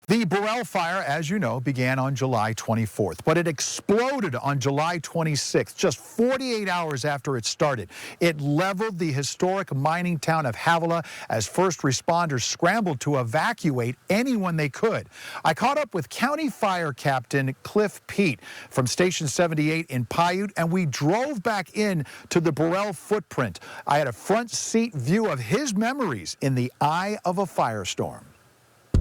The Burell Fire, as you know, began on July 24th, but it exploded on July 26th, just 48 hours after it started. It leveled the historic mining town of Havilah as first responders scrambled to evacuate anyone they could. I caught up with County Fire Captain Peet from Station 78 in Piute, and we drove back in to the Burell footprint. I had a front seat view of his memories in the eye of a firestorm.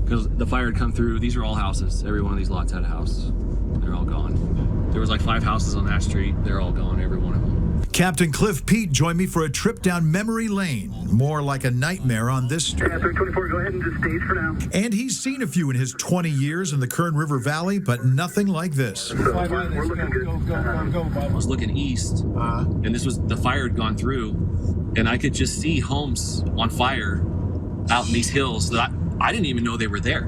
Because the fire had come through. These are all houses. Every one of these lots had a house. They're all gone. There was like 5 houses on that street. They're all gone, every one of them. Captain Peet joined me for a trip down memory lane, more like a nightmare on this street. 324, go ahead and just stage for now. And he's seen a few in his 20 years in the Kern River Valley, but nothing like this. We're looking good. I was looking east, and the fire had gone through, and I could just see homes on fire out in these hills that I didn't even know they were there.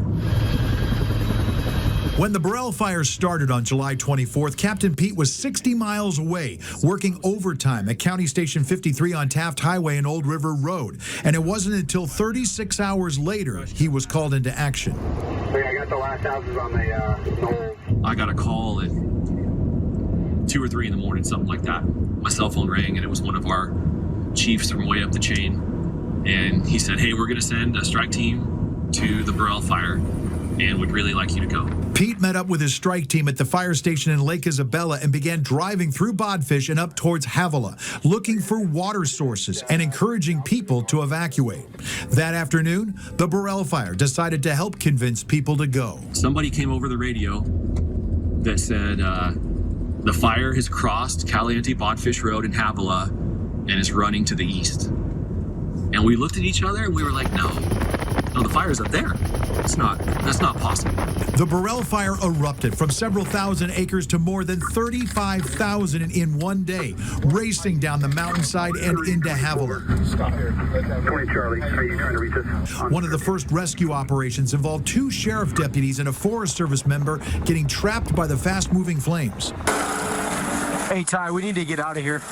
When the Burell Fire started on July 24th, Captain Peet was 60 miles away, working overtime at County Station 53 on Taft Highway and Old River Road. And it wasn't until 36 hours later he was called into action. I got the last houses on the knoll. I got a call at 2 or 3 in the morning, something like that. My cell phone rang, and it was one of our chiefs from way up the chain. And he said, hey, we're going to send a strike team to the Burell Fire, and would really like you to go. Peet met up with his strike team at the fire station in Lake Isabella and began driving through Bodfish and up towards Havilah, looking for water sources and encouraging people to evacuate. That afternoon, the Burell Fire decided to help convince people to go. Somebody came over the radio that said, the fire has crossed Caliente-Bodfish Road in Havilah and is running to the east. And we looked at each other and we were like, no, the fire's up there. That's not possible. The Burell Fire erupted from several thousand acres to more than 35,000 in one day, racing down the mountainside and into Havilah. 20 Charlie, are you trying to reach us? One of the first rescue operations involved 2 sheriff deputies and a Forest Service member getting trapped by the fast-moving flames. Hey, Ty, we need to get out of here.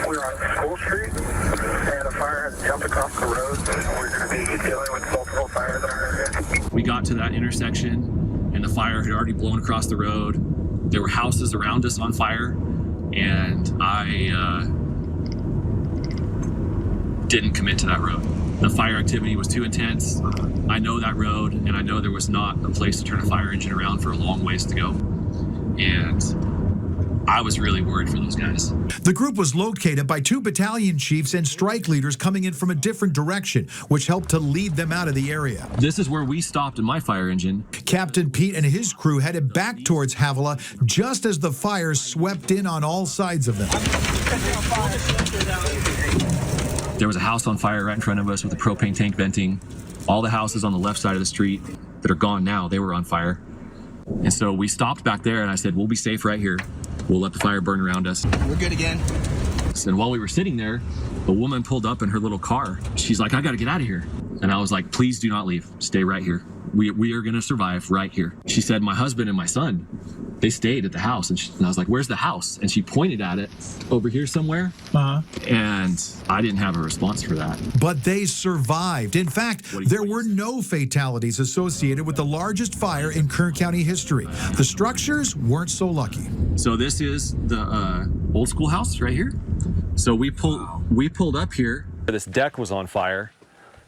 We're on School Street, and a fire has jumped across the road. We're going to be dealing with multiple fires in our area. We got to that intersection, and the fire had already blown across the road. There were houses around us on fire, and I didn't commit to that road. The fire activity was too intense. I know that road, and I know there was not a place to turn a fire engine around for a long ways to go. And I was really worried for those guys. The group was located by 2 battalion chiefs and strike leaders coming in from a different direction, which helped to lead them out of the area. This is where we stopped in my fire engine. Captain Peet and his crew headed back towards Havilah just as the fire swept in on all sides of them. There was a house on fire right in front of us with a propane tank venting. All the houses on the left side of the street that are gone now, they were on fire. And so we stopped back there, and I said, we'll be safe right here. We'll let the fire burn around us. We're good again. And while we were sitting there, a woman pulled up in her little car. She's like, I got to get out of here. And I was like, please do not leave. Stay right here. We are going to survive right here. She said, my husband and my son, they stayed at the house. And I was like, where's the house? And she pointed at it over here somewhere. And I didn't have a response for that. But they survived. In fact, there were no fatalities associated with the largest fire in Kern County history. The structures weren't so lucky. So this is the old school house right here. So we pulled up here. This deck was on fire.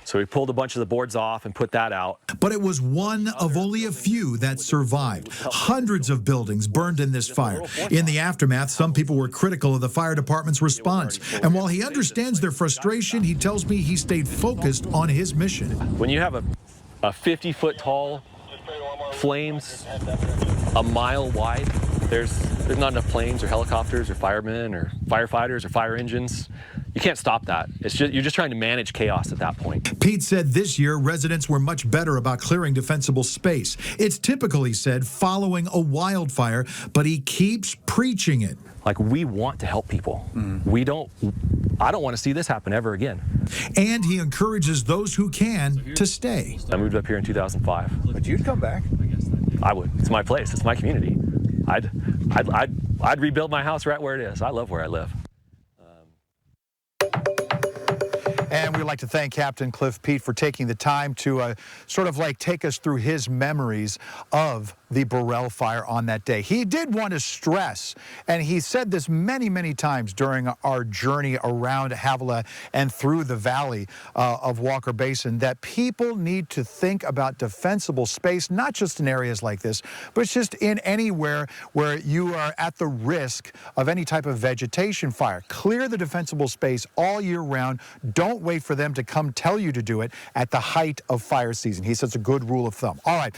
So we pulled a bunch of the boards off and put that out. But it was one of only a few that survived. Hundreds of buildings burned in this fire. In the aftermath, some people were critical of the fire department's response. And while he understands their frustration, he tells me he stayed focused on his mission. When you have a 50-foot tall flames a mile wide, there's not enough planes or helicopters or firemen or firefighters or fire engines. You can't stop that. You're just trying to manage chaos at that point. Peet said this year residents were much better about clearing defensible space. It's typical, he said, following a wildfire, but he keeps preaching it. Like, we want to help people. I don't want to see this happen ever again. And he encourages those who can to stay. I moved up here in 2005. But you'd come back. I would. It's my place. It's my community. I'd rebuild my house right where it is. I love where I live. And we'd like to thank Captain Cliff Peet for taking the time to sort of like take us through his memories of the Burell Fire on that day. He did want to stress, and he said this many, many times during our journey around Havilah and through the valley of Walker Basin, that people need to think about defensible space, not just in areas like this, but just in anywhere where you are at the risk of any type of vegetation fire. Clear the defensible space all year round. Don't wait for them to come tell you to do it at the height of fire season. He says a good rule of thumb. All right.